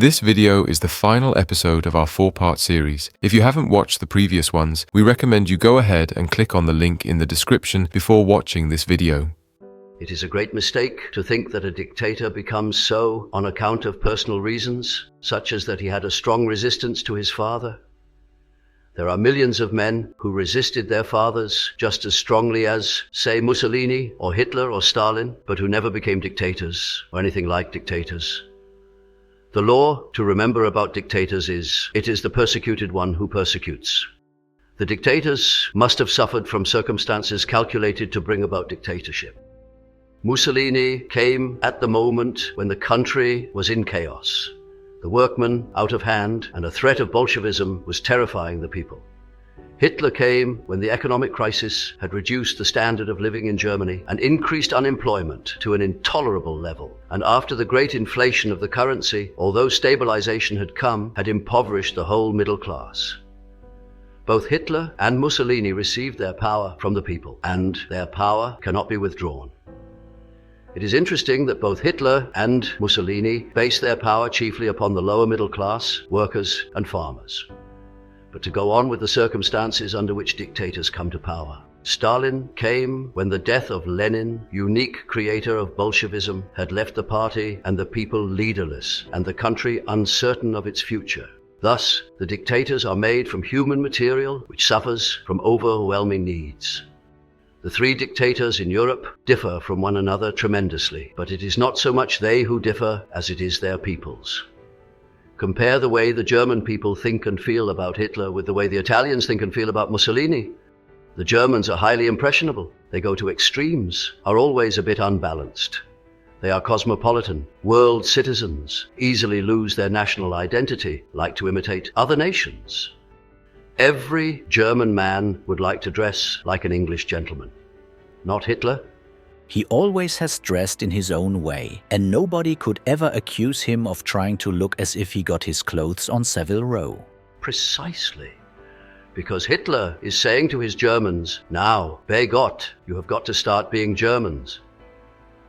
This video is the final episode of our 4-part series. If you haven't watched the previous ones, we recommend you go ahead and click on the link in the description before watching this video. It is a great mistake to think that a dictator becomes so on account of personal reasons, such as that he had a strong resistance to his father. There are millions of men who resisted their fathers just as strongly as, say, Mussolini or Hitler or Stalin, but who never became dictators or anything like dictators. The law to remember about dictators is, it is the persecuted one who persecutes. The dictators must have suffered from circumstances calculated to bring about dictatorship. Mussolini came at the moment when the country was in chaos, the workmen out of hand, and a threat of Bolshevism was terrifying the people. Hitler came when the economic crisis had reduced the standard of living in Germany and increased unemployment to an intolerable level. And after the great inflation of the currency, although stabilization had come, had impoverished the whole middle class. Both Hitler and Mussolini received their power from the people, and their power cannot be withdrawn. It is interesting that both Hitler and Mussolini based their power chiefly upon the lower middle class, workers and farmers. But to go on with the circumstances under which dictators come to power. Stalin came when the death of Lenin, unique creator of Bolshevism, had left the party and the people leaderless and the country uncertain of its future. Thus, the dictators are made from human material which suffers from overwhelming needs. The three dictators in Europe differ from one another tremendously, but it is not so much they who differ as it is their peoples. Compare the way the German people think and feel about Hitler with the way the Italians think and feel about Mussolini. The Germans are highly impressionable. They go to extremes, are always a bit unbalanced. They are cosmopolitan, world citizens, easily lose their national identity, like to imitate other nations. Every German man would like to dress like an English gentleman. Not Hitler. He always has dressed in his own way, and nobody could ever accuse him of trying to look as if he got his clothes on Savile Row. Precisely. Because Hitler is saying to his Germans, now, bei Gott, you have got to start being Germans.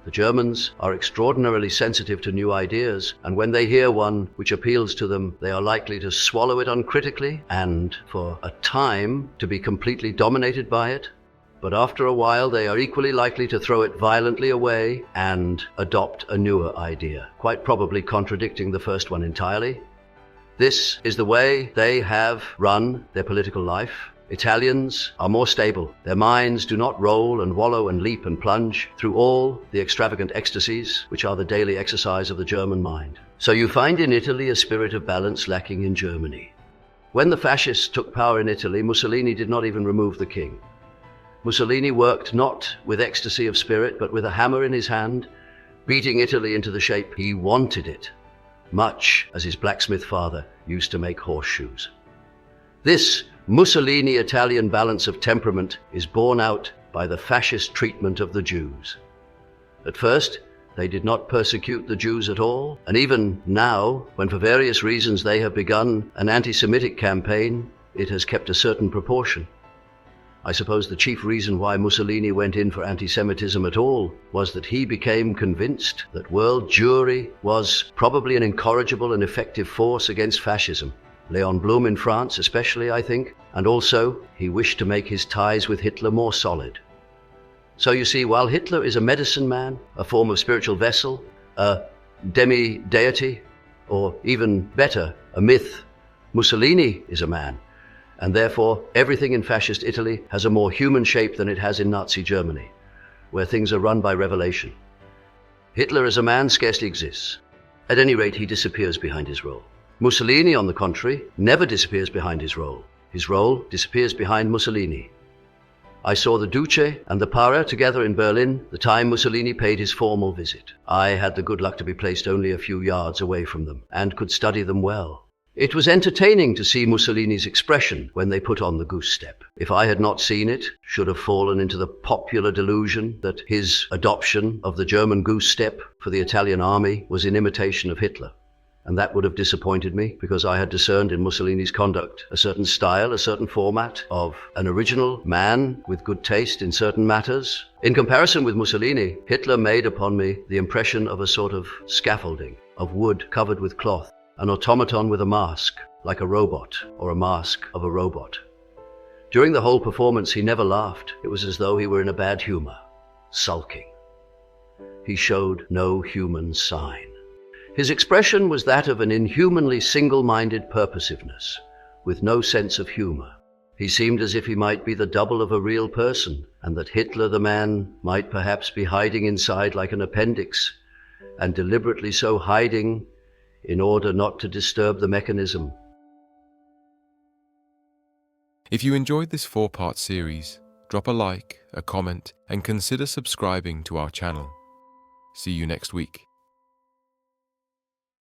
The Germans are extraordinarily sensitive to new ideas, and when they hear one which appeals to them, they are likely to swallow it uncritically and, for a time, to be completely dominated by it. But after a while, they are equally likely to throw it violently away and adopt a newer idea, quite probably contradicting the first one entirely. This is the way they have run their political life. Italians are more stable. Their minds do not roll and wallow and leap and plunge through all the extravagant ecstasies which are the daily exercise of the German mind. So you find in Italy a spirit of balance lacking in Germany. When the fascists took power in Italy, Mussolini did not even remove the king. Mussolini worked not with ecstasy of spirit, but with a hammer in his hand, beating Italy into the shape he wanted it, much as his blacksmith father used to make horseshoes. This Mussolini-Italian balance of temperament is borne out by the fascist treatment of the Jews. At first, they did not persecute the Jews at all, and even now, when for various reasons they have begun an anti-Semitic campaign, it has kept a certain proportion. I suppose the chief reason why Mussolini went in for anti-Semitism at all was that he became convinced that world Jewry was probably an incorrigible and effective force against fascism. Leon Blum in France especially, I think, and also he wished to make his ties with Hitler more solid. So you see, while Hitler is a medicine man, a form of spiritual vessel, a demi-deity, or even better, a myth, Mussolini is a man. And therefore, everything in fascist Italy has a more human shape than it has in Nazi Germany, where things are run by revelation. Hitler as a man scarcely exists. At any rate, he disappears behind his role. Mussolini, on the contrary, never disappears behind his role. His role disappears behind Mussolini. I saw the Duce and the Para together in Berlin the time Mussolini paid his formal visit. I had the good luck to be placed only a few yards away from them, and could study them well. It was entertaining to see Mussolini's expression when they put on the goose step. If I had not seen it, should have fallen into the popular delusion that his adoption of the German goose step for the Italian army was in imitation of Hitler. And that would have disappointed me, because I had discerned in Mussolini's conduct a certain style, a certain format of an original man with good taste in certain matters. In comparison with Mussolini, Hitler made upon me the impression of a sort of scaffolding, of wood covered with cloth. an automaton with a mask, like a robot, or a mask of a robot. During the whole performance, he never laughed. It was as though he were in a bad humor, sulking. He showed no human sign. His expression was that of an inhumanly single-minded purposiveness, with no sense of humor. He seemed as if he might be the double of a real person, and that Hitler the man might perhaps be hiding inside like an appendix, and deliberately so hiding in order not to disturb the mechanism. If you enjoyed this 4-part series, drop a like, a comment, and consider subscribing to our channel. See you next week.